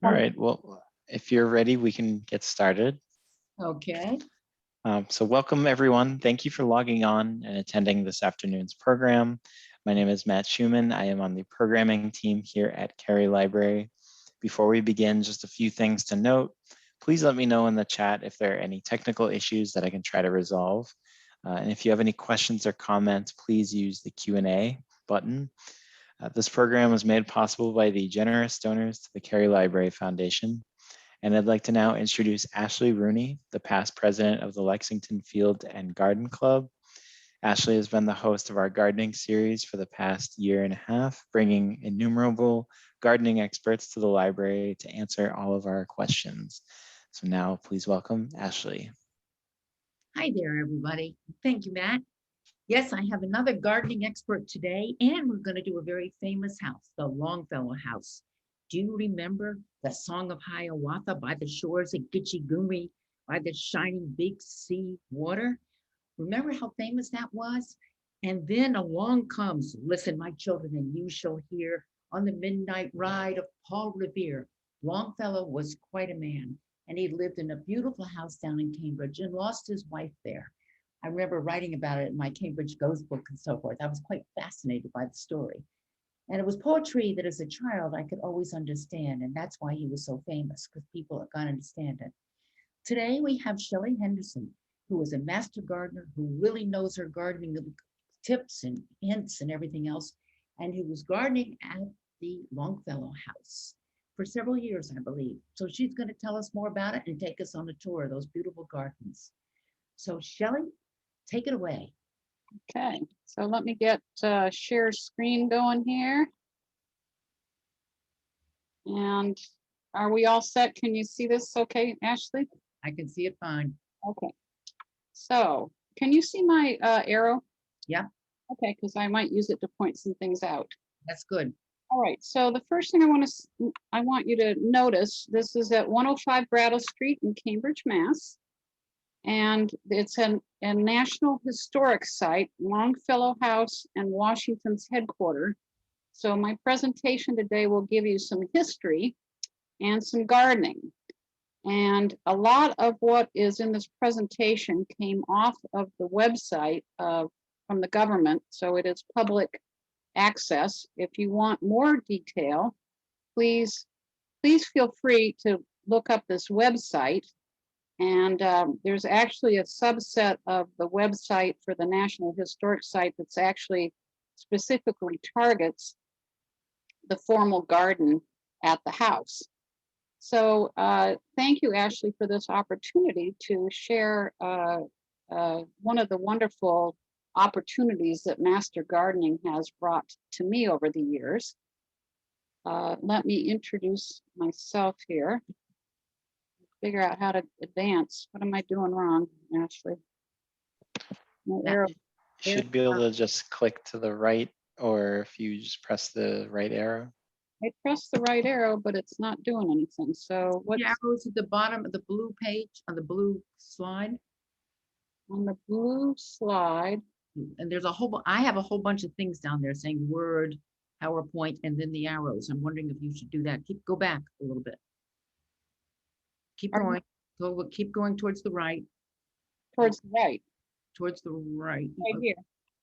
All right, well, if you're ready, we can get started. Okay. So welcome everyone. Thank you for logging on and attending this afternoon's program. My name is Matt Schumann. I am on the programming team here at Cary Library. Before we begin, just a few things to note. Please let me know in the chat if there are any technical issues that I can try to resolve. And if you have any questions or comments, please use the Q&A button. This program was made possible by the generous donors to the Cary Library Foundation. And I'd like to now introduce Ashley Rooney, the past president of the Lexington Field and Garden Club. Ashley has been the host of our gardening series for the past year and a half, bringing innumerable gardening experts to the library to answer all of our questions. So now please welcome Ashley. Hi there, everybody. Thank you, Matt. Yes, I have another gardening expert today, and we're going to do a very famous house, the Longfellow House. Do you remember the Song of Hiawatha by the shores of Gitche-Gumee, by the shining big sea water? Remember how famous that was? And then along comes, listen, my children, and you shall hear on the midnight ride of Paul Revere. Longfellow was quite a man, and he lived in a beautiful house down in Cambridge and lost his wife there. I remember writing about it in my Cambridge Ghost book and so forth. I was quite fascinated by the story. And it was poetry that as a child I could always understand. And that's why he was so famous, because people are going to understand it. Today we have Shelly Henderson, who is a master gardener who really knows her gardening tips and hints and everything else, and who was gardening at the Longfellow House for several years, I believe. So she's going to tell us more about it and take us on a tour of those beautiful gardens. So Shelly, take it away. Okay, so let me get share screen going here. And are we all set? Can you see this okay, Ashley? I can see it fine. Okay, so can you see my arrow? Yeah. Okay, because I might use it to point some things out. That's good. All right, so the first thing I want you to notice, this is at 105 Brattle Street in Cambridge, Mass. And it's a National Historic Site, Longfellow House and Washington's headquarters. So my presentation today will give you some history and some gardening. And a lot of what is in this presentation came off of the website from the government, so it is public access. If you want more detail, please feel free to look up this website. And there's actually a subset of the website for the National Historic Site that's actually specifically targets the formal garden at the house. So thank you, Ashley, for this opportunity to share one of the wonderful opportunities that master gardening has brought to me over the years. Let me introduce myself here. Figure out how to advance. What am I doing wrong, Ashley? My arrow. You should be able to just click to the right, or if you just press the right arrow. I pressed the right arrow, but it's not doing anything. So what? The arrows at the bottom of the blue page on the blue slide. On the blue slide. And there's a whole, I have a whole bunch of things down there saying Word, PowerPoint, and then the arrows. I'm wondering if you should do that. Go back a little bit. Keep going. Keep going towards the right. Towards the right. Towards the right. Right here.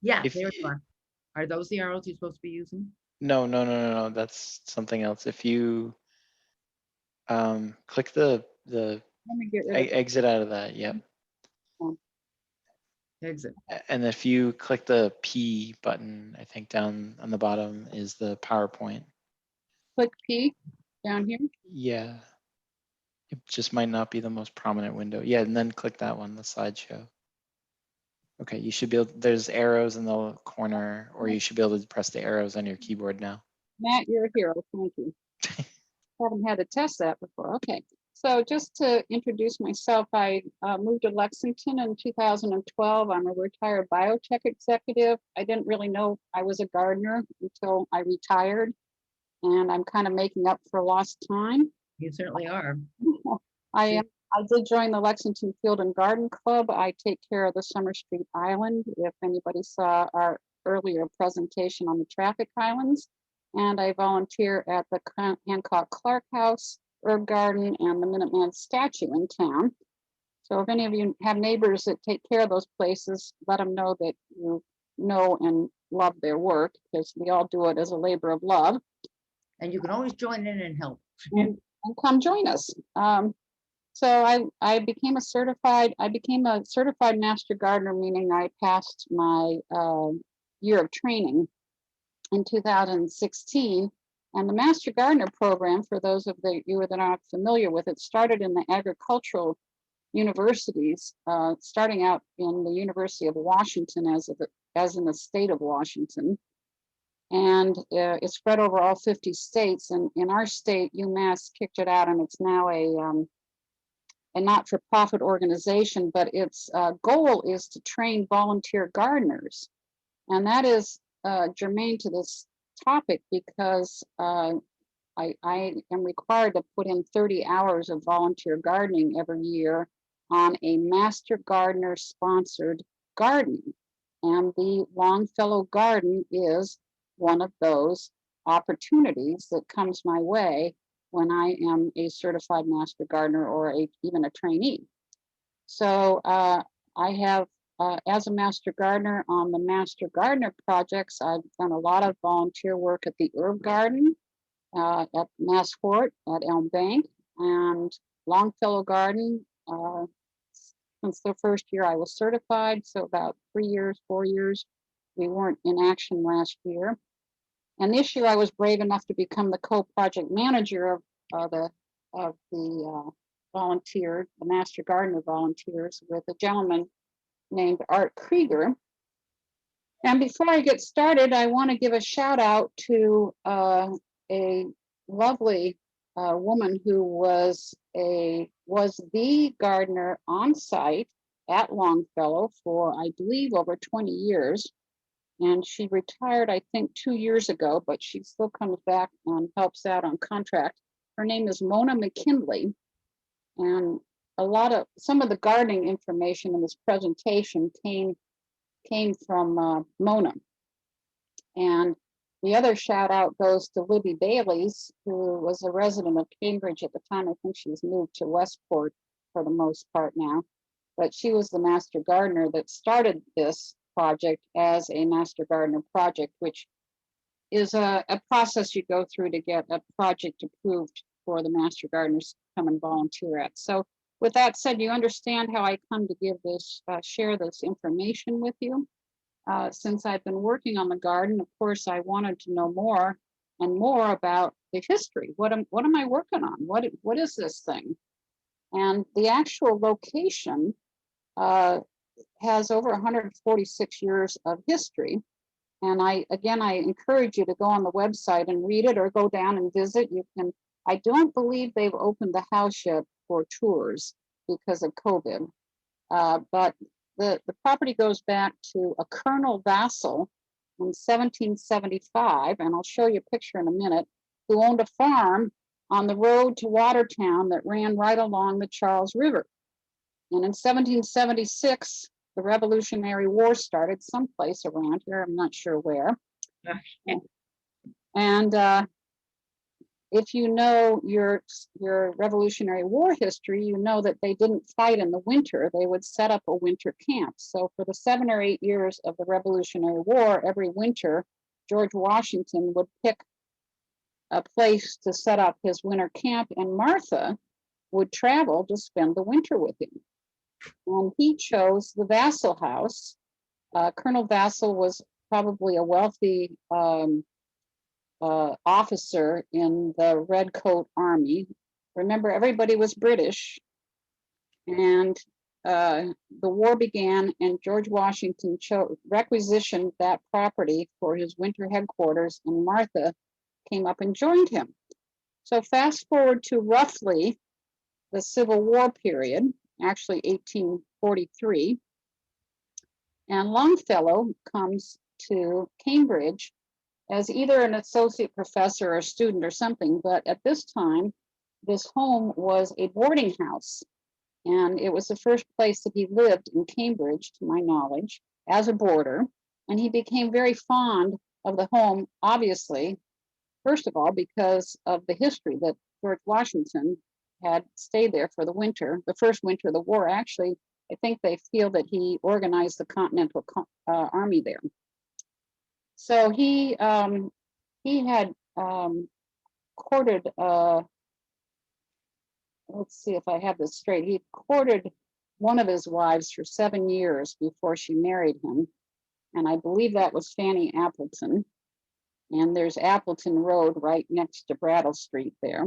Yeah, there you are. Are those the arrows you're supposed to be using? No. That's something else. If you click the Let me get rid of exit out of that, yep. Exit. And if you click the P button, I think down on the bottom is the PowerPoint. Click P down here. Yeah. It just might not be the most prominent window. Yeah, and then click that one, the slideshow. Okay, you should be able, there's arrows in the corner, or you should be able to press the arrows on your keyboard now. Matt, you're a hero. Thank you. Haven't had to test that before. Okay. So just to introduce myself, I moved to Lexington in 2012. I'm a retired biotech executive. I didn't really know I was a gardener until I retired, and I'm kind of making up for lost time. You certainly are. I did join the Lexington Field and Garden Club. I take care of the Summer Street Island, if anybody saw our earlier presentation on the traffic islands. And I volunteer at the Hancock Clark House herb garden and the Minuteman statue in town. So if any of you have neighbors that take care of those places, let them know that you know and love their work, because we all do it as a labor of love. And you can always join in and help. And come join us. So I became a certified master gardener, meaning I passed my year of training in 2016. And the Master Gardener program, for those of you that aren't familiar with it, started in the agricultural universities, starting out in the University of Washington as in the state of Washington. And it spread over all 50 states. And in our state, UMass kicked it out, and it's now a not-for-profit organization, but its goal is to train volunteer gardeners. And that is germane to this topic, because I am required to put in 30 hours of volunteer gardening every year on a Master Gardener sponsored garden. And the Longfellow Garden is one of those opportunities that comes my way when I am a certified master gardener or even a trainee. So I have, as a master gardener on the Master Gardener projects, I've done a lot of volunteer work at the herb garden, at Massport, at Elm Bank, and Longfellow Garden. Since the first year I was certified, so about 3 years, 4 years, we weren't in action last year. And this year I was brave enough to become the co-project manager of the volunteer, the Master Gardener volunteers, with a gentleman named Art Krieger. And before I get started, I want to give a shout out to a lovely woman who was the gardener on site at Longfellow for, I believe, over 20 years. And she retired, I think, 2 years ago, but she still comes back and helps out on contract. Her name is Mona McKinley. And some of the gardening information in this presentation came from Mona. And the other shout out goes to Libby Bailey's, who was a resident of Cambridge at the time. I think she's moved to Westport for the most part now. But she was the master gardener that started this project as a Master Gardener project, which is a process you go through to get a project approved for the master gardeners to come and volunteer at. So with that said, you understand how I come to give this, share this information with you. Since I've been working on the garden, of course, I wanted to know more and more about the history. What am I working on? What is this thing? And the actual location has over 146 years of history. And I encourage you to go on the website and read it, or go down and visit. You can. I don't believe they've opened the house yet for tours because of COVID, but the property goes back to a Colonel Vassall in 1775, and I'll show you a picture in a minute, who owned a farm on the road to Watertown that ran right along the Charles River. And in 1776, the Revolutionary War started someplace around here. I'm not sure where. And if you know your Revolutionary War history, you know that they didn't fight in the winter. They would set up a winter camp. So for the 7 or 8 years of the Revolutionary War, every winter, George Washington would pick a place to set up his winter camp, and Martha would travel to spend the winter with him. And he chose the Vassall House. Colonel Vassall was probably a wealthy officer in the Redcoat Army. Remember, everybody was British. And the war began, and George Washington requisitioned that property for his winter headquarters, and Martha came up and joined him. So fast forward to roughly the Civil War period, actually 1843, and Longfellow comes to Cambridge as either an associate professor or a student or something, but at this time, this home was a boarding house, and it was the first place that he lived in Cambridge, to my knowledge, as a boarder, and he became very fond of the home, obviously, first of all, because of the history that George Washington had stayed there for the winter, the first winter of the war. Actually, I think they feel that he organized the Continental Army there. So he had courted, let's see if I have this straight. He courted one of his wives for 7 years before she married him. And I believe that was Fanny Appleton. And there's Appleton Road right next to Brattle Street there.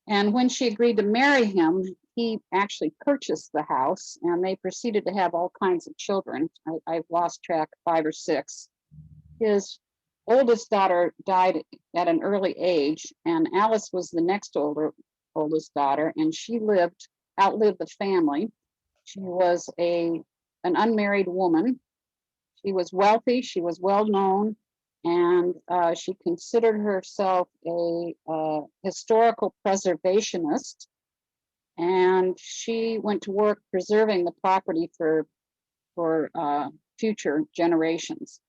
And when she agreed to marry him, he actually purchased the house and they proceeded to have all kinds of children. I've lost track, 5 or 6. His oldest daughter died at an early age, and Alice was the next oldest daughter, and she outlived the family. She was an unmarried woman. She was wealthy, she was well known, and she considered herself a historical preservationist. And she went to work preserving the property for future generations.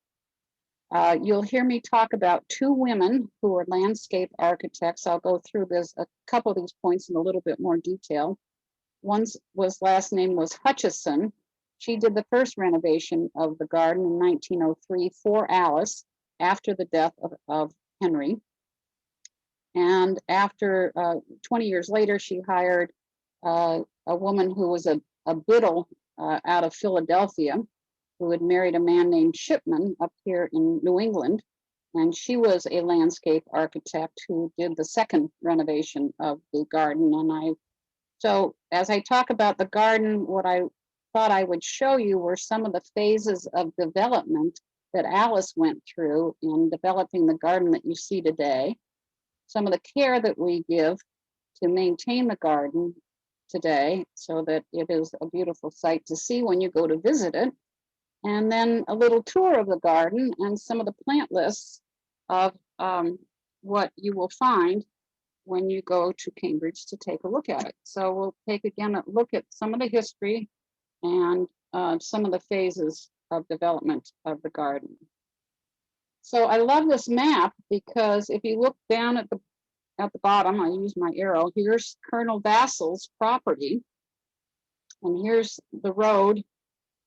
You'll hear me talk about 2 women who are landscape architects. I'll go through a couple of these points in a little bit more detail. One's last name was Hutchison. She did the first renovation of the garden in 1903 for Alice after the death of Henry. And after 20 years later, she hired a woman who was a BIDDLE out of Philadelphia, who had married a man named SHIPMAN up here in New England. And she was a landscape architect who did the second renovation of the garden. So as I talk about the garden, what I thought I would show you were some of the phases of development that Alice went through in developing the garden that you see today. Some of the care that we give to maintain the garden today so that it is a beautiful sight to see when you go to visit it. And then a little tour of the garden and some of the plant lists of what you will find when you go to Cambridge to take a look at it. So we'll take again a look at some of the history and some of the phases of development of the garden. So I love this map because if you look down at the bottom, I use my arrow, here's Colonel Vassall's property. And here's the road.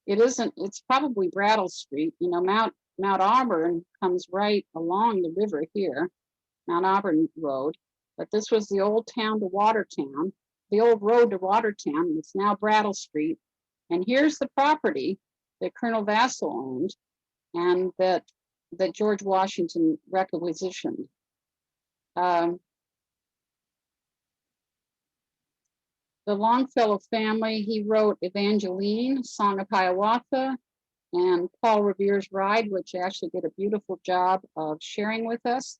It's probably Brattle Street. You know, Mount Auburn comes right along the river here, Mount Auburn Road. But this was the old town to Watertown, the old road to Watertown. It's now Brattle Street. And here's the property that Colonel Vassall owned and that George Washington requisitioned. The Longfellow family, he wrote Evangeline, Song of Hiawatha, and Paul Revere's Ride, which Ashley did a beautiful job of sharing with us.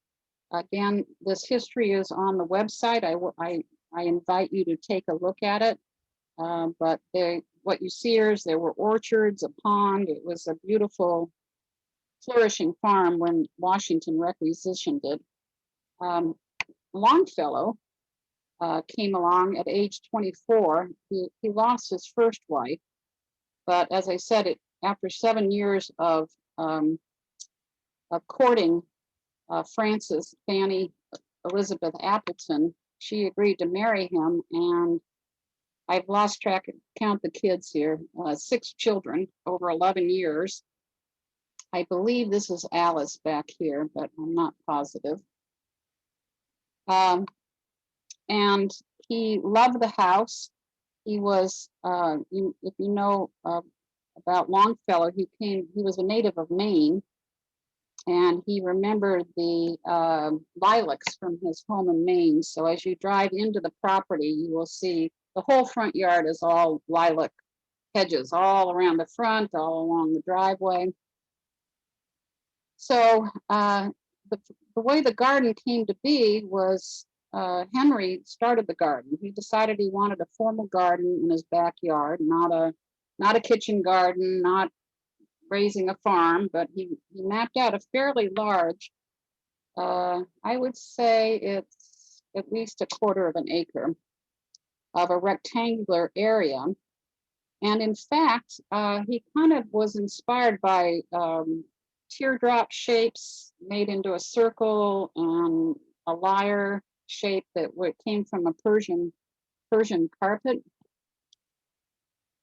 Again, this history is on the website. I invite you to take a look at it. But what you see here is there were orchards, a pond. It was a beautiful, flourishing farm when Washington requisitioned it. Longfellow came along at age 24. He lost his first wife, but as I said, after 7 years of courting Frances Fanny Elizabeth Appleton, she agreed to marry him, and I've lost track, count the kids here, 6 children over 11 years. I believe this is Alice back here, but I'm not positive. And he loved the house. He was, if you know about Longfellow, he was a native of Maine, and he remembered the lilacs from his home in Maine. So as you drive into the property, you will see the whole front yard is all lilac hedges, all around the front, all along the driveway. So the way the garden came to be was Henry started the garden. He decided he wanted a formal garden in his backyard, not a kitchen garden, not raising a farm, but he mapped out a fairly large, I would say it's at least 1/4 of an acre of a rectangular area. And in fact, he kind of was inspired by teardrop shapes made into a circle and a lyre shape that came from a Persian carpet.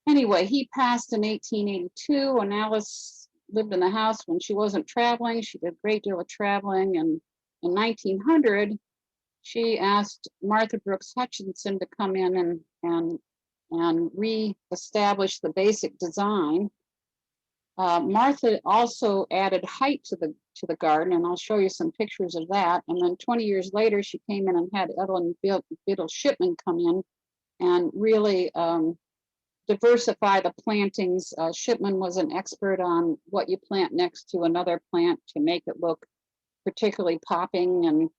Anyway, he passed in 1882, and Alice lived in the house when she wasn't traveling. She did a great deal of traveling, and in 1900, she asked Martha Brooks Hutchinson to come in and re-establish the basic design. Martha also added height to the garden, and I'll show you some pictures of that. And then 20 years later, she came in and had Evelyn BIDDLE SHIPMAN come in and really diversify the plantings. SHIPMAN was an expert on what you plant next to another plant to make it look particularly popping, and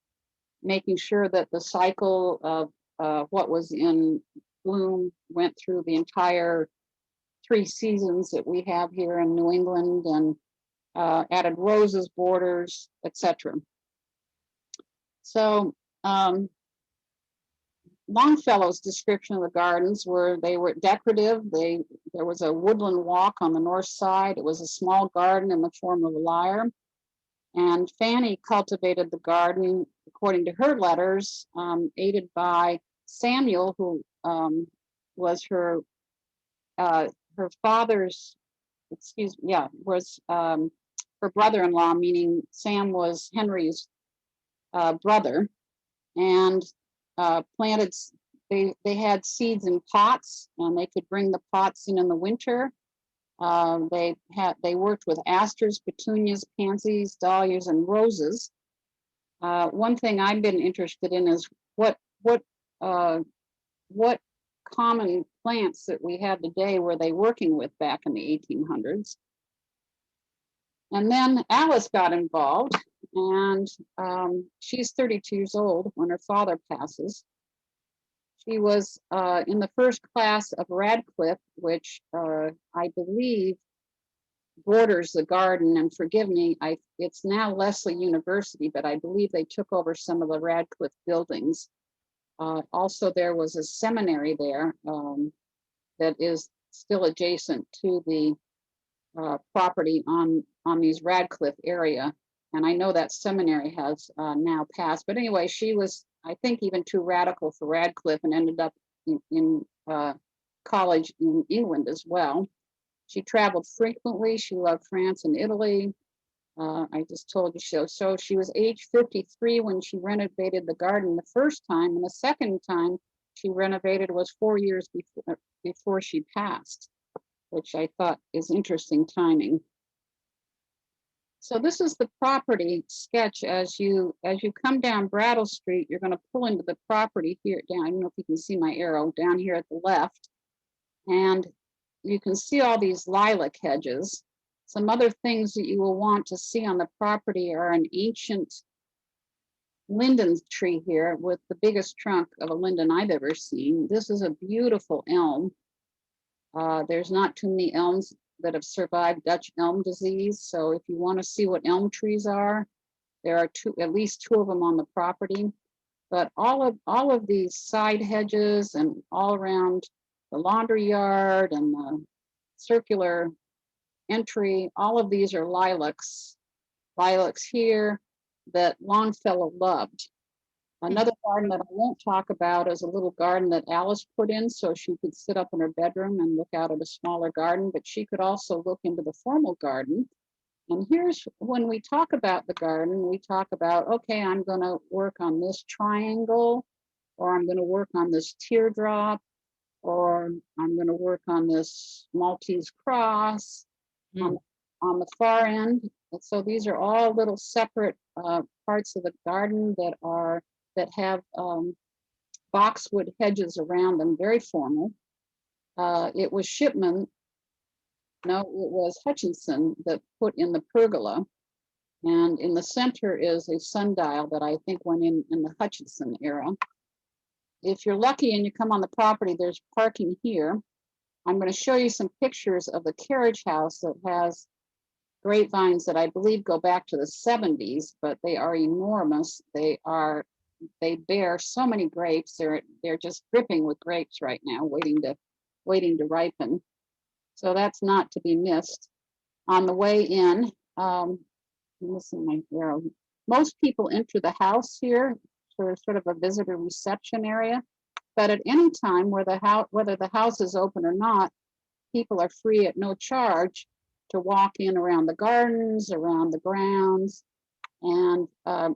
making sure that the cycle of what was in bloom went through the entire 3 seasons that we have here in New England, and added roses, borders, etc. So Longfellow's description of the gardens they were decorative. There was a woodland walk on the north side. It was a small garden in the form of a lyre. And Fanny cultivated the garden, according to her letters, aided by Samuel, who was her father's, was her brother-in-law, meaning Sam was Henry's brother, and planted. They had seeds in pots, and they could bring the pots in the winter. They worked with asters, petunias, pansies, dahlias, and roses. One thing I've been interested in is what common plants that we have today were they working with back in the 1800s. And then Alice got involved, and she's 32 years old when her father passes. She was in the first class of Radcliffe, which I believe borders the garden, and forgive me, it's now Lesley University, but I believe they took over some of the Radcliffe buildings. Also, there was a seminary there that is still adjacent to the property on these Radcliffe area. And I know that seminary has now passed, but anyway, she was, I think, even too radical for Radcliffe, and ended up in college in England as well. She traveled frequently. She loved France and Italy. I just told you so. She was age 53 when she renovated the garden the first time, and the second time she renovated was 4 years before she passed, which I thought is interesting timing. So this is the property sketch. As you come down Brattle Street, you're going to pull into the property here down. I don't know if you can see my arrow down here at the left, and you can see all these lilac hedges. Some other things that you will want to see on the property are an ancient linden tree here with the biggest trunk of a linden I've ever seen. This is a beautiful elm. There's not too many elms that have survived Dutch elm disease. So if you want to see what elm trees are, there are at least 2 of them on the property. But all of these side hedges and all around the laundry yard and the circular entry, all of these are lilacs. Lilacs here that Longfellow loved. Another garden that I won't talk about is a little garden that Alice put in so she could sit up in her bedroom and look out at a smaller garden, but she could also look into the formal garden. And here's when we talk about the garden, we talk about, okay, I'm going to work on this triangle, or I'm going to work on this teardrop, or I'm going to work on this Maltese cross on the far end. And so these are all little separate parts of the garden that have boxwood hedges around them, very formal. It was it was Hutchinson that put in the pergola. And in the center is a sundial that I think went in the Hutchinson era. If you're lucky and you come on the property, there's parking here. I'm going to show you some pictures of the carriage house that has grapevines that I believe go back to the 70s, but they are enormous. They bear so many grapes. They're just dripping with grapes right now, waiting to ripen. So that's not to be missed. On the way in, I'm missing my arrow. Most people enter the house here, for sort of a visitor reception area. But at any time where whether the house is open or not, people are free at no charge to walk in around the gardens, around the grounds. And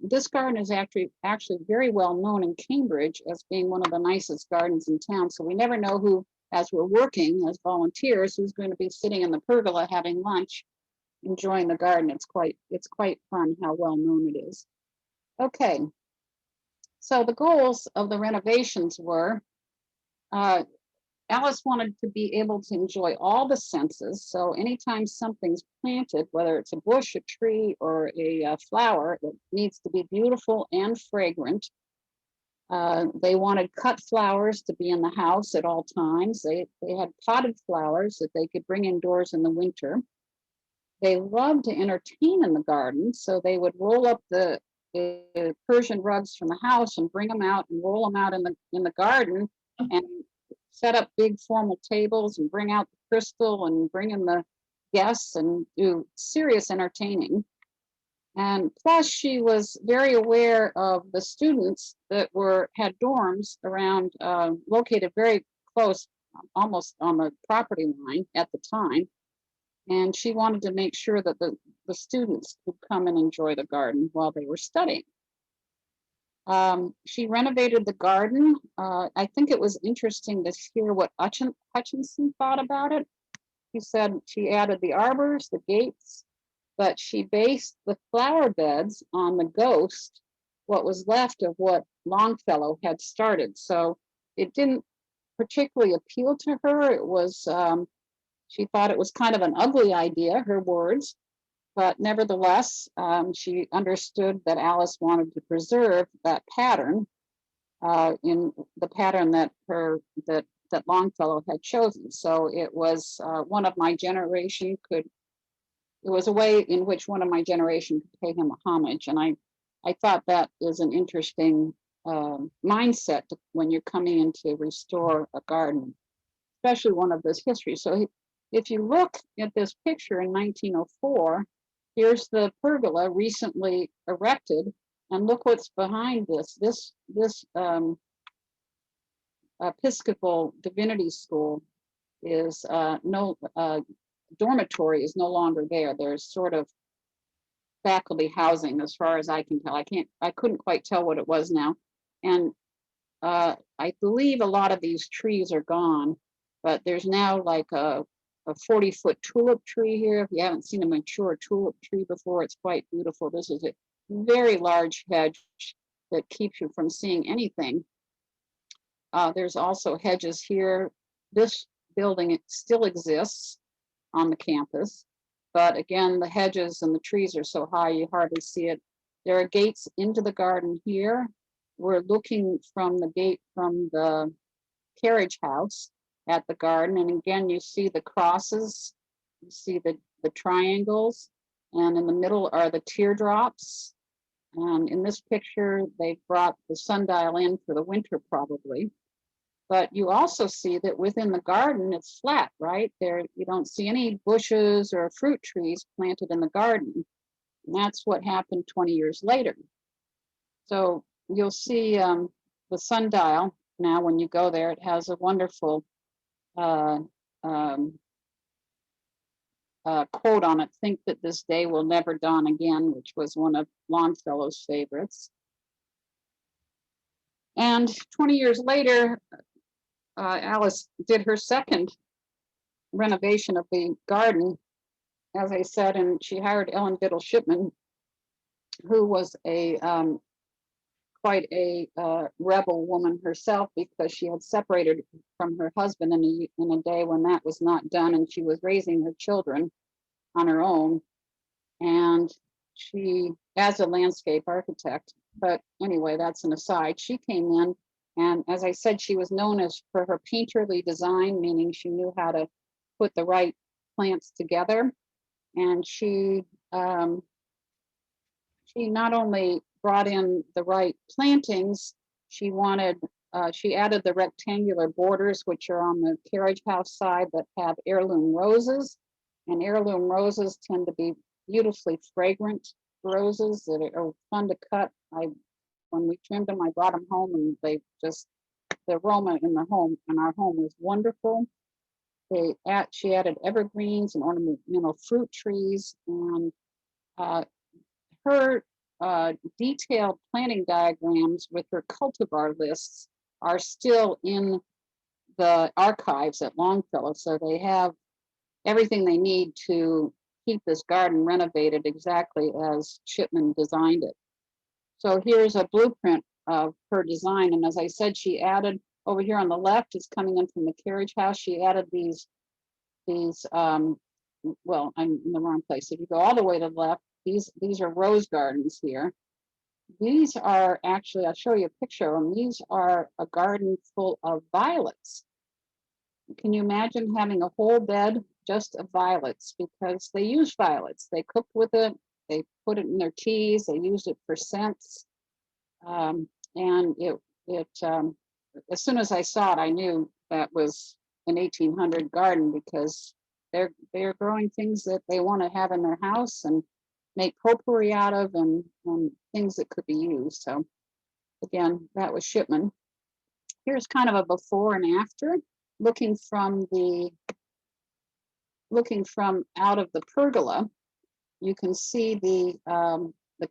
this garden is actually very well known in Cambridge as being one of the nicest gardens in town. So we never know who, as we're working as volunteers, who's going to be sitting in the pergola having lunch, enjoying the garden. It's quite fun how well known it is. Okay, so the goals of the renovations were, Alice wanted to be able to enjoy all the senses. So anytime something's planted, whether it's a bush, a tree, or a flower, it needs to be beautiful and fragrant. They wanted cut flowers to be in the house at all times. They had potted flowers that they could bring indoors in the winter. They loved to entertain in the garden, so they would roll up the Persian rugs from the house and bring them out and roll them out in the garden and set up big formal tables and bring out the crystal and bring in the guests and do serious entertaining. And plus, she was very aware of the students that had dorms around, located very close, almost on the property line at the time. And she wanted to make sure that the students could come and enjoy the garden while they were studying. She renovated the garden. I think it was interesting to hear what Hutchinson thought about it. He said she added the arbors, the gates, but she based the flower beds on the ghost, what was left of what Longfellow had started. So it didn't particularly appeal to her. It was, she thought it was kind of an ugly idea, her words, but nevertheless, she understood that Alice wanted to preserve that pattern in the pattern that Longfellow had chosen. So it was one of my generation it was a way in which one of my generation could pay him homage. And I thought that is an interesting mindset when you're coming in to restore a garden, especially one of this history. So if you look at this picture in 1904, here's the pergola recently erected, and look what's behind this. This Episcopal Divinity School is dormitory is no longer there. There's sort of faculty housing, as far as I can tell. I couldn't quite tell what it was now. And I believe a lot of these trees are gone, but there's now like a 40-foot tulip tree here. If you haven't seen a mature tulip tree before, it's quite beautiful. This is a very large hedge that keeps you from seeing anything. There's also hedges here. This building still exists on the campus, but again, the hedges and the trees are so high you hardly see it. There are gates into the garden here. We're looking from the gate from the carriage house at the garden, and again, you see the crosses, you see the triangles, and in the middle are the teardrops. And in this picture, they brought the sundial in for the winter probably. But you also see that within the garden, it's flat, right? There, you don't see any bushes or fruit trees planted in the garden. And that's what happened 20 years later. So you'll see the sundial now when you go there. It has a wonderful quote on it, "Think that this day will never dawn again," which was one of Longfellow's favorites. And 20 years later, Alice did her second renovation of the garden, as I said, and she hired BIDDLE SHIPMAN, who was quite a rebel woman herself, because she had separated from her husband in a day when that was not done, and she was raising her children on her own. And she, as a landscape architect, but anyway, that's an aside, she came in. And as I said, she was known for her painterly design, meaning she knew how to put the right plants together. And she not only brought in the right plantings, she added the rectangular borders, which are on the carriage house side, that have heirloom roses. And heirloom roses tend to be beautifully fragrant roses that are fun to cut. I When we trimmed them, I brought them home, and they just, the aroma in our home was wonderful. She added evergreens and ornamental fruit trees, and her detailed planting diagrams with her cultivar lists are still in the archives at Longfellow. So they have everything they need to keep this garden renovated exactly as Shipman designed it. So here's a blueprint of her design. And as I said, she added over here on the left is coming in from the carriage house. She added these well, I'm in the wrong place. If you go all the way to the left, these are rose gardens here. These are actually, I'll show you a picture of them. These are a garden full of violets. Can you imagine having a whole bed just of violets? Because they use violets. They cooked with it. They put it in their teas. They used it for scents. And as soon as I saw it, I knew that was an 1800 garden, because they're growing things that they want to have in their house and make potpourri out of, and things that could be used. So again, that was Shipman. Here's kind of a before and after, looking from out of the pergola. You can see the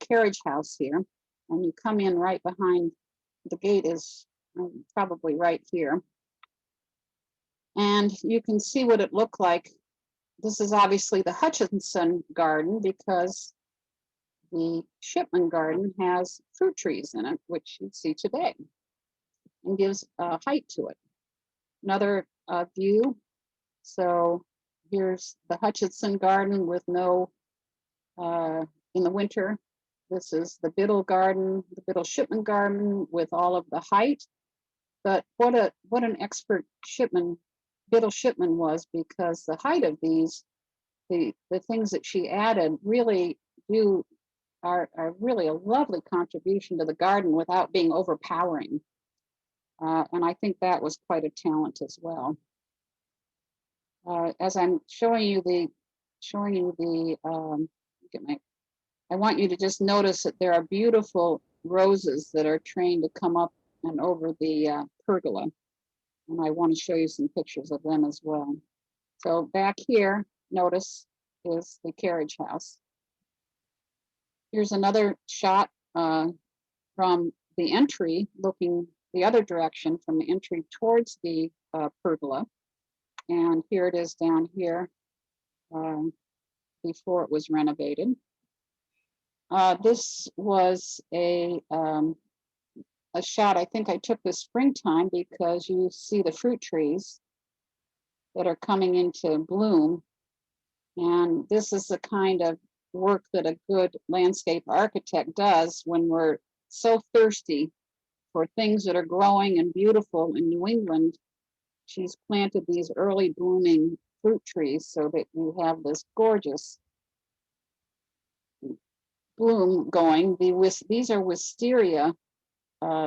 carriage house here, and you come in right behind. The gate is probably right here, and you can see what it looked like. This is obviously the Hutchinson garden, because the Shipman garden has fruit trees in it, which you see today, and gives height to it. Another view. So here's the Hutchinson garden with no, in the winter. This is the BIDDLE garden, the BIDDLE Shipman garden with all of the height. But what an expert BIDDLE Shipman was, because the height of these, the things that she added really are really a lovely contribution to the garden without being overpowering. And I think that was quite a talent as well. As I'm showing you I want you to just notice that there are beautiful roses that are trained to come up and over the pergola. And I want to show you some pictures of them as well. So back here, notice, is the carriage house. Here's another shot from the entry, looking the other direction from the entry towards the pergola. And here it is down here before it was renovated. This was a shot I think I took this springtime, because you see the fruit trees that are coming into bloom. And this is the kind of work that a good landscape architect does when we're so thirsty for things that are growing and beautiful in New England. She's planted these early blooming fruit trees so that you have this gorgeous bloom going. These are wisteria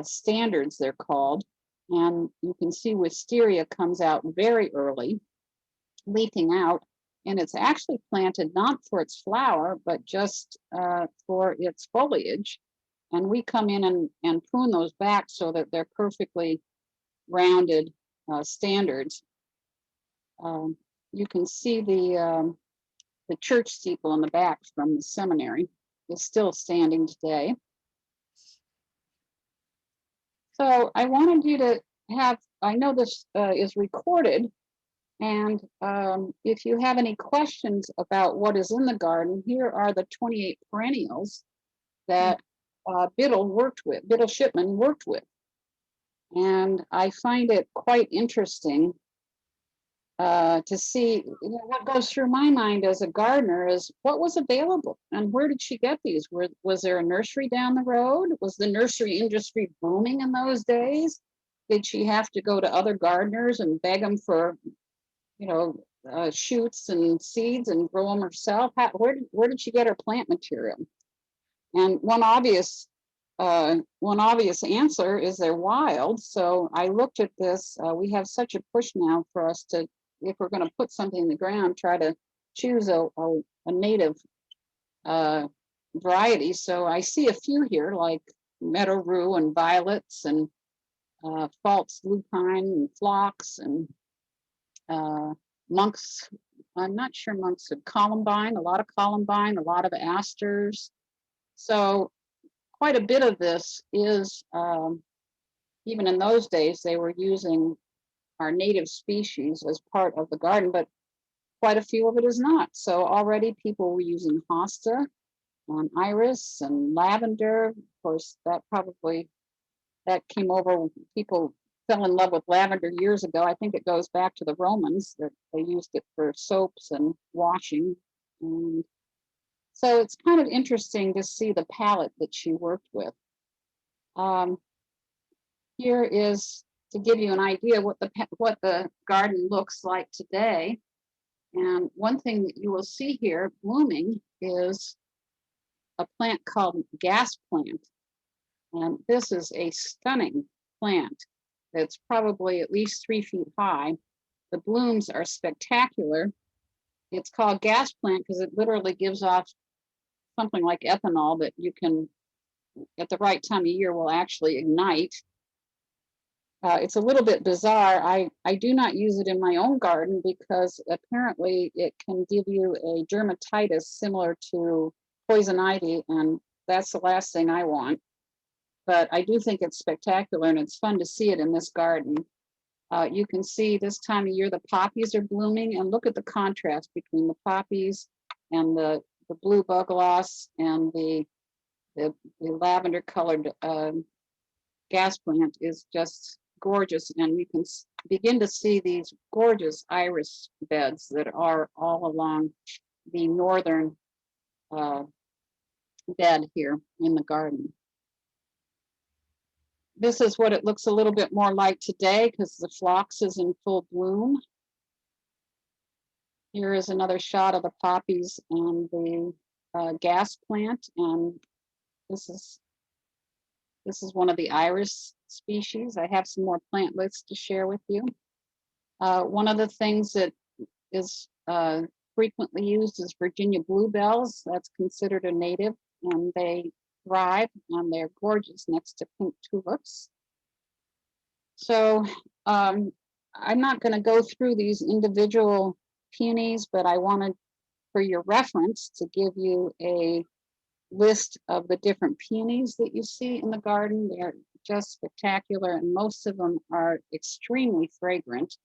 standards, they're called. And you can see wisteria comes out very early, leafing out. And it's actually planted not for its flower, but just for its foliage. And we come in and prune those back so that they're perfectly rounded standards. You can see the church steeple in the back from the seminary is still standing today. So I wanted you to have, I know this is recorded, and if you have any questions about what is in the garden, here are the 28 perennials that BIDDLE Shipman worked with. And I find it quite interesting to see, what goes through my mind as a gardener is what was available and where did she get these? Was there a nursery down the road? Was the nursery industry booming in those days? Did she have to go to other gardeners and beg them for, shoots and seeds and grow them herself? Where did she get her plant material? And one obvious answer is they're wild. So I looked at this. We have such a push now for us to, if we're going to put something in the ground, try to choose a native variety. So I see a few here, like meadow rue and violets and false lupine and phlox and monks. I'm not sure monks of columbine, a lot of asters. So quite a bit of this is, even in those days, they were using our native species as part of the garden, but quite a few of it is not. So already people were using hosta and iris and lavender. Of course, that came over, people fell in love with lavender years ago. I think it goes back to the Romans that they used it for soaps and washing. And so it's kind of interesting to see the palette that she worked with. Here is to give you an idea what the garden looks like today. And one thing that you will see here blooming is a plant called gas plant. And this is a stunning plant that's probably at least 3 feet high. The blooms are spectacular. It's called gas plant because it literally gives off something like ethanol that you can, at the right time of year, will actually ignite. It's a little bit bizarre. I do not use it in my own garden because apparently it can give you a dermatitis similar to poison ivy, and that's the last thing I want. But I do think it's spectacular and it's fun to see it in this garden. You can see this time of year the poppies are blooming, and look at the contrast between the poppies and the blue bugloss and the lavender colored gas plant is just gorgeous. And you can begin to see these gorgeous iris beds that are all along the northern bed here in the garden. This is what it looks a little bit more like today because the phlox is in full bloom. Here is another shot of the poppies and the gas plant, and this is one of the iris species. I have some more plant lists to share with you. One of the things that is frequently used is Virginia bluebells. That's considered a native, and they thrive and they're gorgeous next to pink tulips. So I'm not going to go through these individual peonies, but I wanted, for your reference, to give you a list of the different peonies that you see in the garden. They're just spectacular, and most of them are extremely fragrant.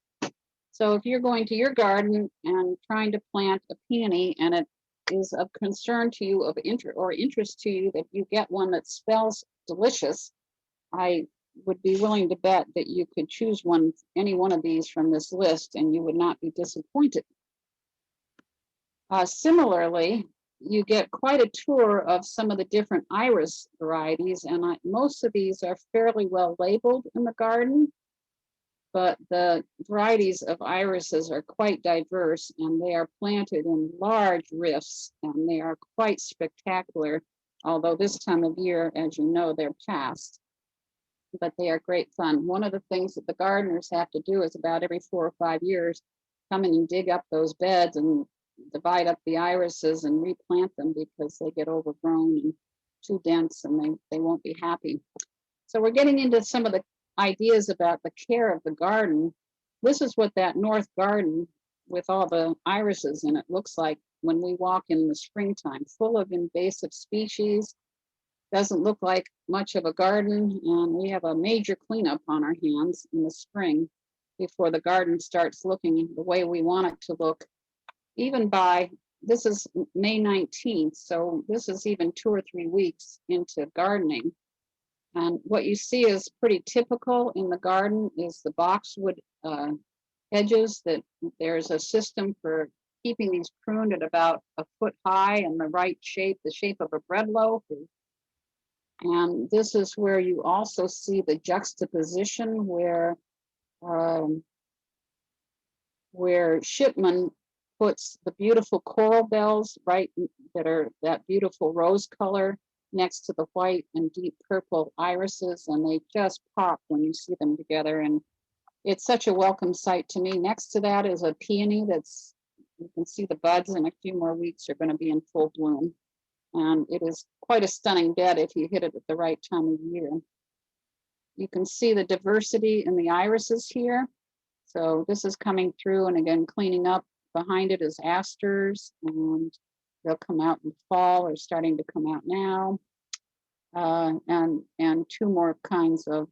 So if you're going to your garden and trying to plant a peony and it is of concern to you, of interest to you, that you get one that smells delicious, I would be willing to bet that you could choose any one of these from this list and you would not be disappointed. Similarly, you get quite a tour of some of the different iris varieties, and most of these are fairly well labeled in the garden, but the varieties of irises are quite diverse, and they are planted in large rifts, and they are quite spectacular, although this time of year, as you know, they're past, but they are great fun. One of the things that the gardeners have to do is about every 4 or 5 years, come in and dig up those beds and divide up the irises and replant them because they get overgrown and too dense and they won't be happy. So we're getting into some of the ideas about the care of the garden. This is what that north garden with all the irises in it looks like when we walk in the springtime, full of invasive species. Doesn't look like much of a garden, and we have a major cleanup on our hands in the spring before the garden starts looking the way we want it to look. Even this is May 19th, so this is even 2 or 3 weeks into gardening. And what you see is pretty typical in the garden is the boxwood hedges, that there's a system for keeping these pruned at about 1 foot high and the right shape, the shape of a bread loaf. And this is where you also see the juxtaposition where SHIPMAN puts the beautiful coral bells that are that beautiful rose color next to the white and deep purple irises, and they just pop when you see them together, and it's such a welcome sight to me. Next to that is a peony you can see the buds in a few more weeks are going to be in full bloom. And it is quite a stunning bed if you hit it at the right time of year. You can see the diversity in the irises here. So this is coming through, and again, cleaning up. Behind it is asters, and they'll come out in fall, or starting to come out now. And two more kinds of,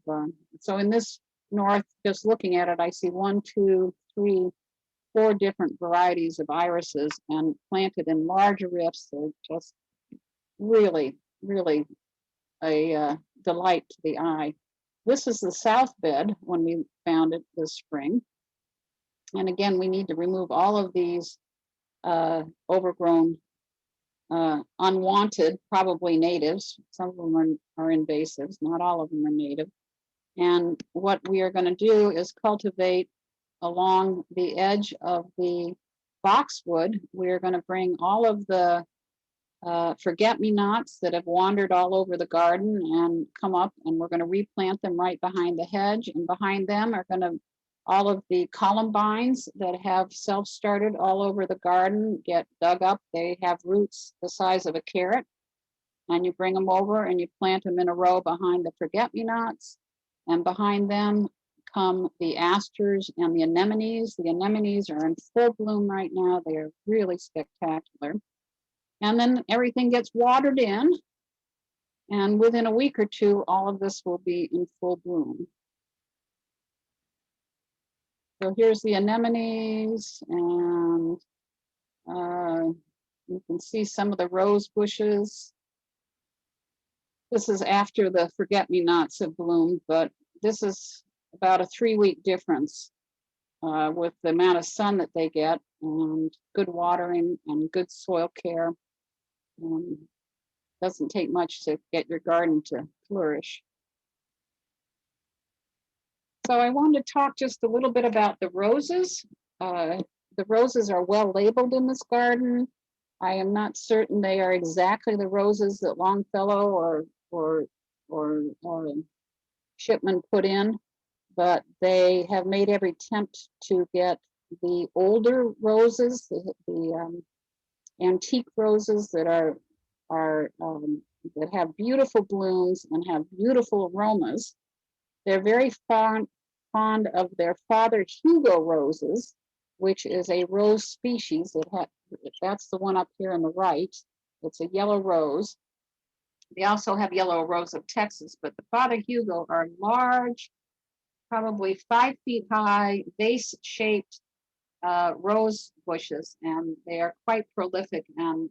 so in this north, just looking at it, I see 1, 2, 3, 4 different varieties of irises, and planted in large rifts. They're just really, really a delight to the eye. This is the south bed when we found it this spring. And again, we need to remove all of these overgrown, unwanted, probably natives. Some of them are invasives, not all of them are native. And what we are going to do is cultivate along the edge of the boxwood. We're going to bring all of the forget-me-nots that have wandered all over the garden and come up, and we're going to replant them right behind the hedge. And behind them are going to all of the columbines that have self-started all over the garden get dug up. They have roots the size of a carrot, and you bring them over and you plant them in a row behind the forget-me-nots. And behind them come the asters and the anemones. The anemones are in full bloom right now. They are really spectacular. And then everything gets watered in, and within a week or two, all of this will be in full bloom. So here's the anemones, and you can see some of the rose bushes. This is after the forget-me-nots have bloomed, but this is about a 3-week difference with the amount of sun that they get, and good watering and good soil care. Doesn't take much to get your garden to flourish. So I wanted to talk just a little bit about the roses. The roses are well labeled in this garden. I am not certain they are exactly the roses that Longfellow or SHIPMAN put in, but they have made every attempt to get the older roses, the antique roses that that have beautiful blooms and have beautiful aromas. They're very fond of their Father Hugo roses, which is a rose species. That's the one up here on the right. It's a yellow rose. They also have yellow rose of Texas, but the Father Hugo are large, probably 5 feet high, vase-shaped rose bushes, and they are quite prolific, and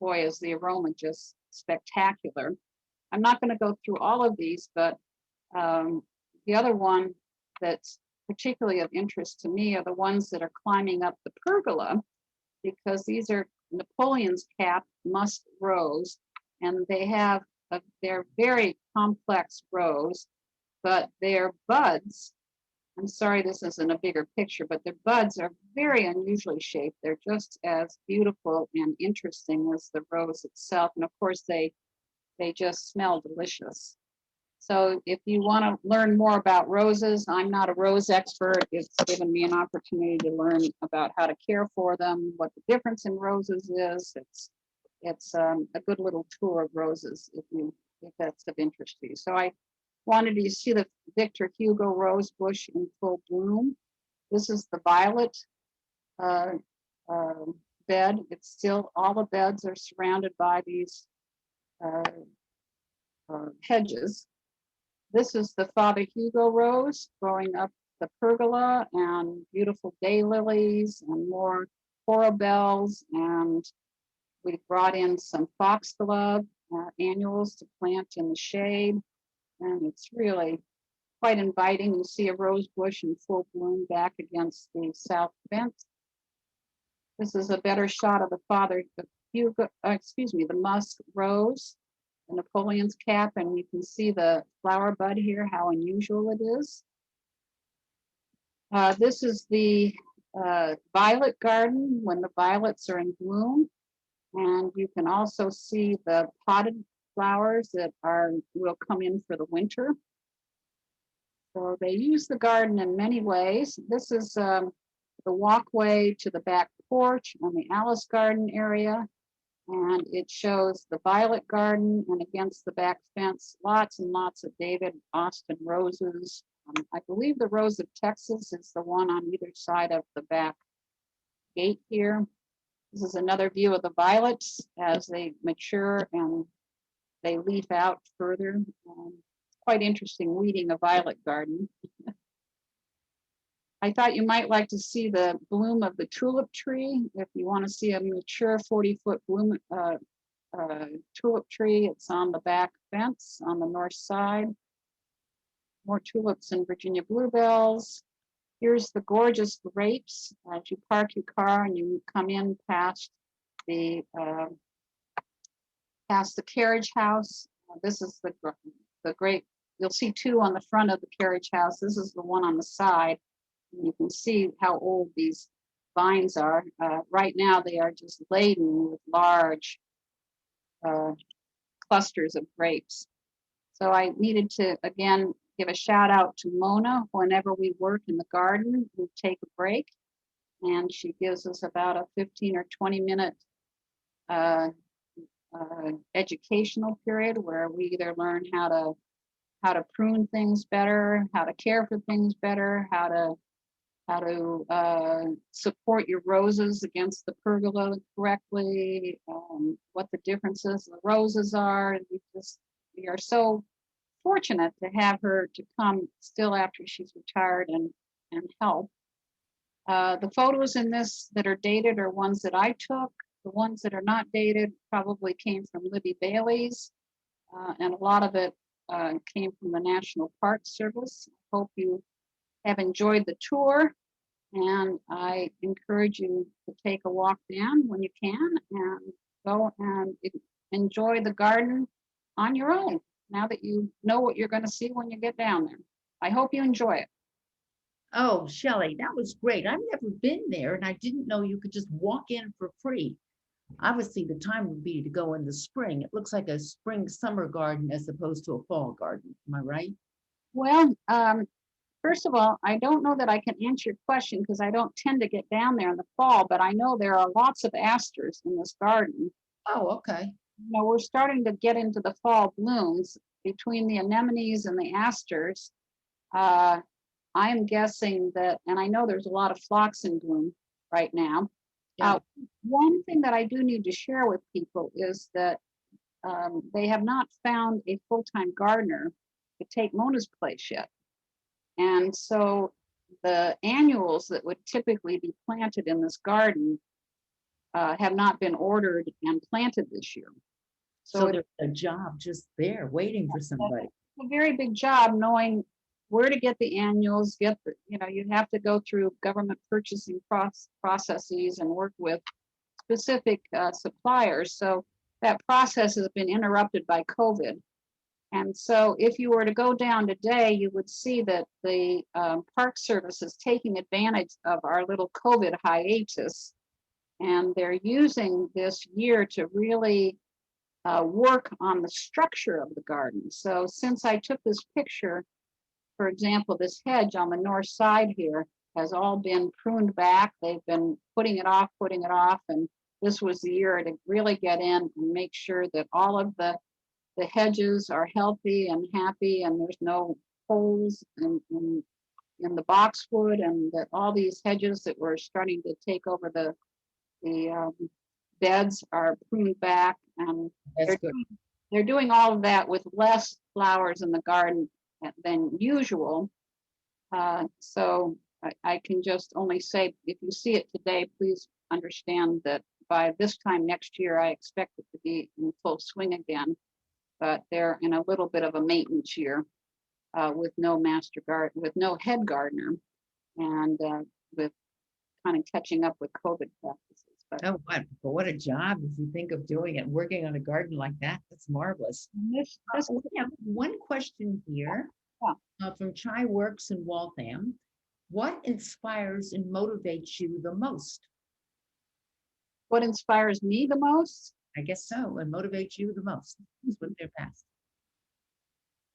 boy, is the aroma just spectacular. I'm not going to go through all of these, but the other one that's particularly of interest to me are the ones that are climbing up the pergola, because these are Napoleon's cap musk rose, and they're very complex rose, but their buds, I'm sorry this isn't a bigger picture, but their buds are very unusually shaped. They're just as beautiful and interesting as the rose itself. And of course, they just smell delicious. So if you want to learn more about roses, I'm not a rose expert. It's given me an opportunity to learn about how to care for them, what the difference in roses is. It's a good little tour of roses if that's of interest to you. So I wanted you to see the Victor Hugo rose bush in full bloom. This is the violet bed. It's still, all the beds are surrounded by these hedges. This is the Father Hugo rose growing up the pergola, and beautiful daylilies and more corabells, and we brought in some foxglove annuals to plant in the shade, and it's really quite inviting. You see a rose bush in full bloom back against the south fence. This is a better shot of the Father Hugo, the musk rose, the Napoleon's cap, and you can see the flower bud here, how unusual it is. This is the violet garden when the violets are in bloom, and you can also see the potted flowers that will come in for the winter. So they use the garden in many ways. This is the walkway to the back porch on the Alice Garden area. And it shows the violet garden, and against the back fence, lots and lots of David Austin roses. I believe the Rose of Texas is the one on either side of the back gate here. This is another view of the violets as they mature and they leaf out further. Quite interesting weeding a violet garden. I thought you might like to see the bloom of the tulip tree. If you want to see a mature 40-foot bloom tulip tree, it's on the back fence on the north side. More tulips and Virginia bluebells. Here's the gorgeous grapes. As you park your car and you come in past the carriage house. This is the grape. You'll see two on the front of the carriage house. This is the one on the side. And you can see how old these vines are. Right now, they are just laden with large clusters of grapes. So I needed to, again, give a shout out to Mona. Whenever we work in the garden, we take a break, and she gives us about a 15 or 20 minute educational period where we either learn how to prune things better, how to care for things better, how to support your roses against the pergola correctly, what the differences in the roses are. And we are so fortunate to have her to come still after she's retired and help. The photos in this that are dated are ones that I took. The ones that are not dated probably came from Libby Bailey's, and a lot of it came from the National Park Service. Hope you have enjoyed the tour, and I encourage you to take a walk down when you can and go and enjoy the garden on your own, now that you know what you're going to see when you get down there. I hope you enjoy it. Oh, Shelley, that was great. I've never been there, and I didn't know you could just walk in for free. Obviously, the time would be to go in the spring. It looks like a spring summer garden as opposed to a fall garden. Am I right? Well, first of all, I don't know that I can answer your question because I don't tend to get down there in the fall, but I know there are lots of asters in this garden. Oh, okay. You know, we're starting to get into the fall blooms between the anemones and the asters. I am guessing that, and I know there's a lot of phlox in bloom right now. Yeah. One thing that I do need to share with people is that they have not found a full-time gardener to take Mona's place yet. And so the annuals that would typically be planted in this garden have not been ordered and planted this year. So there's a job just there waiting for somebody. It's a very big job knowing where to get the annuals, you have to go through government purchasing processes and work with specific suppliers. So that process has been interrupted by COVID. And so if you were to go down today, you would see that the Park Service is taking advantage of our little COVID hiatus. And they're using this year to really work on the structure of the garden. So since I took this picture, for example, this hedge on the north side here has all been pruned back. They've been putting it off, and this was the year to really get in and make sure that all of the hedges are healthy and happy, and there's no holes in the boxwood, and that all these hedges that were starting to take over the beds are pruned back, and they're doing all of that with less flowers in the garden than usual. So I can just only say, if you see it today, please understand that by this time next year, I expect it to be in full swing again. But they're in a little bit of a maintenance year with no head gardener, and with kind of catching up with COVID practices. But Oh, what a job if you think of doing it, working on a garden like that. That's marvelous. We have one question here from Chai Works in Waltham. What inspires and motivates you the most? What inspires me the most? I guess so, and motivates you the most. That's what they're past.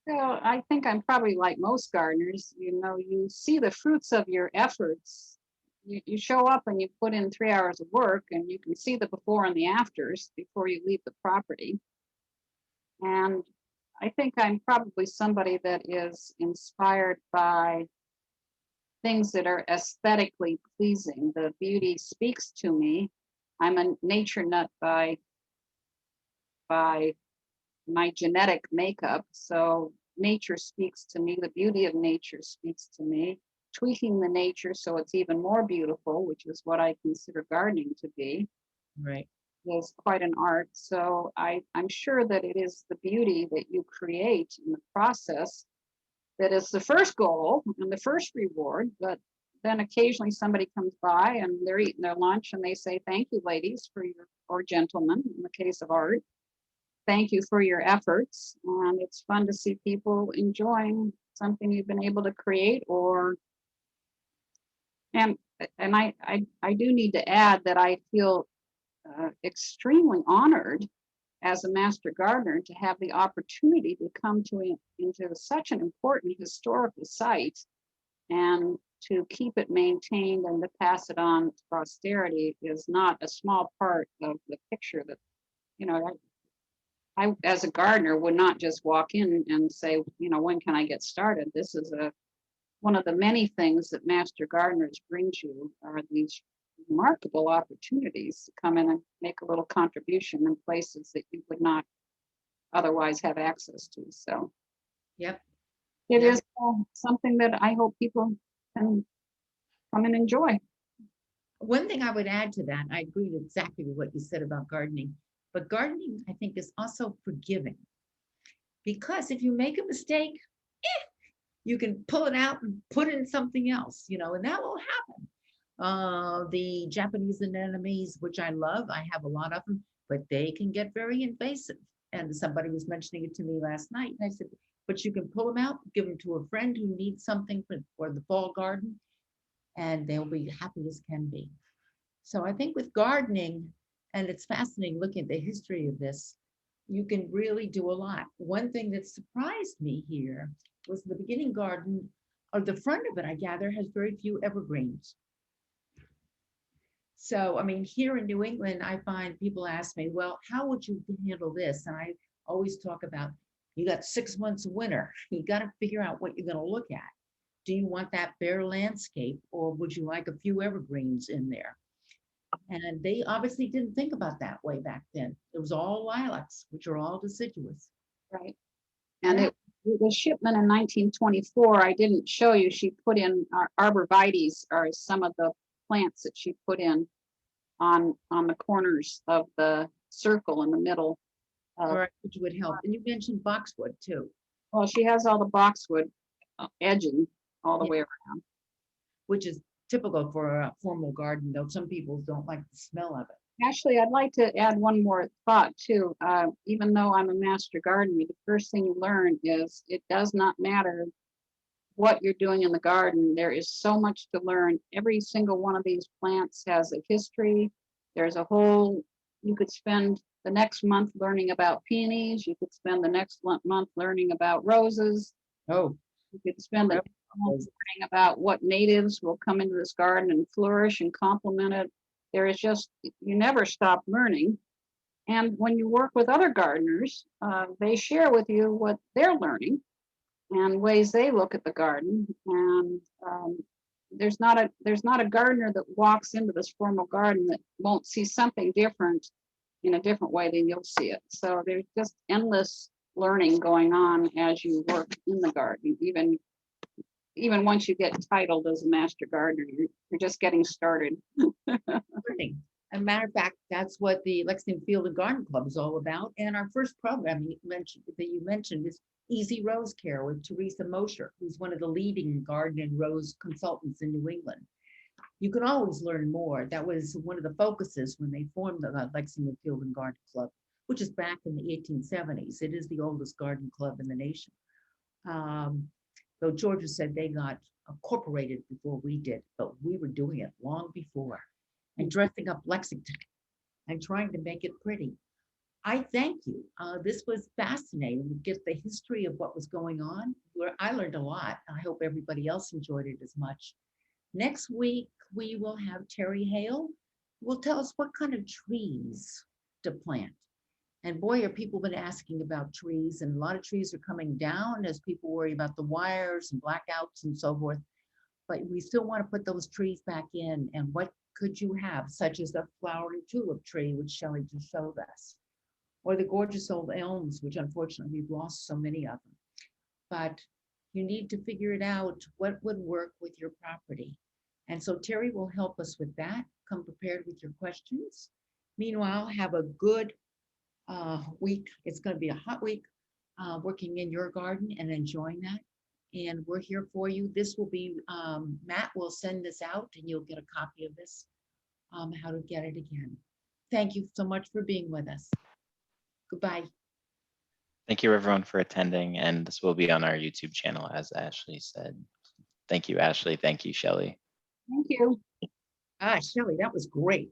So I think I'm probably like most gardeners. You see the fruits of your efforts you show up and you put in 3 hours of work, and you can see the before and the afters before you leave the property. And I think I'm probably somebody that is inspired by things that are aesthetically pleasing. The beauty speaks to me. I'm a nature nut by my genetic makeup. So nature speaks to me. The beauty of nature speaks to me. Tweaking the nature so it's even more beautiful, which is what I consider gardening to be, Right. is quite an art. So I'm sure that it is the beauty that you create in the process that is the first goal and the first reward. But then occasionally somebody comes by and they're eating their lunch and they say, thank you, ladies, for your, or gentlemen, in the case of art, thank you for your efforts. And it's fun to see people enjoying something you've been able to create. Or and I do need to add that I feel extremely honored as a master gardener to have the opportunity to come into such an important historical site and to keep it maintained and to pass it on to posterity is not a small part of the picture that, you know, I as a gardener would not just walk in and say, you know, when can I get started? This is one of the many things that master gardeners bring you are these remarkable opportunities to come in and make a little contribution in places that you would not otherwise have access to. So Yep. it Yeah. is something that I hope people can come and enjoy. One thing I would add to that, I agree with exactly with what you said about gardening, but gardening, I think, is also forgiving. Because if you make a mistake, you can pull it out and put it in something else, you know, and that will happen. The Japanese anemones, which I love, I have a lot of them, but they can get very invasive. And somebody was mentioning it to me last night. And I said, but you can pull them out, give them to a friend who needs something for the fall garden, and they'll be happy as can be. So I think with gardening, and it's fascinating looking at the history of this, you can really do a lot. One thing that surprised me here was the beginning garden, or the front of it, I gather, has very few evergreens. So, I mean, here in New England, I find people ask me, well, how would you handle this? And I always talk about, you got 6 months of winter. You got to figure out what you're going to look at. Do you want that bare landscape, or would you like a few evergreens in there? And they obviously didn't think about that way back then. It was all lilacs, which are all deciduous. Right. And Yeah. it was SHIPMAN in 1924. I didn't show you. She put in arborvitaes are some of the plants that she put in on the corners of the circle in the middle. All right, which would help. And you mentioned boxwood too. Well, she has all the boxwood edging all the Yeah. way around. Which is typical for a formal garden, though some people don't like the smell of it. Actually, I'd like to add one more thought too. Even though I'm a master gardener, the first thing you learn is it does not matter what you're doing in the garden. There is so much to learn. Every single one of these plants has a history. There's a whole, you could spend the next month learning about peonies. You could spend the next month learning about roses. Oh, You could spend the Yep. next month learning about what natives will come into this garden and flourish and complement it. There is just, you never stop learning. And when you work with other gardeners, they share with you what they're learning and ways they look at the garden. And there's not a gardener that walks into this formal garden that won't see something different in a different way than you'll see it. So there's just endless learning going on as you work in the garden. Even once you get titled as a master gardener, you're just getting started. learning. As a matter of fact, that's what the Lexington Field and Garden Club is all about. And our first program you mentioned is Easy Rose Care with Teresa Mosher, who's one of the leading garden and rose consultants in New England. You can always learn more. That was one of the focuses when they formed the Lexington Field and Garden Club, which is back in the 1870s. It is the oldest garden club in the nation. Though Georgia said they got incorporated before we did, but we were doing it long before and dressing up Lexington and trying to make it pretty. I thank you. This was fascinating to get the history of what was going on. Where I learned a lot. I hope everybody else enjoyed it as much. Next week, we will have Terry Hale, who will tell us what kind of trees to plant. And boy, are people been asking about trees, and a lot of trees are coming down as people worry about the wires and blackouts and so forth. But we still want to put those trees back in. And what could you have, such as the flowering tulip tree, which Shelley just showed us, or the gorgeous old elms, which unfortunately we've lost so many of them. But you need to figure it out, what would work with your property. And so Terry will help us with that. Come prepared with your questions. Meanwhile, have a good week. It's going to be a hot week working in your garden and enjoying that. And we're here for you. This will be, Matt will send this out and you'll get a copy of this, how to get it again. Thank you so much for being with us. Goodbye. Thank you everyone for attending, and this will be on our YouTube channel, as Ashley said. Thank you, Ashley. Thank you, Shelley. Thank you. Shelley, that was great.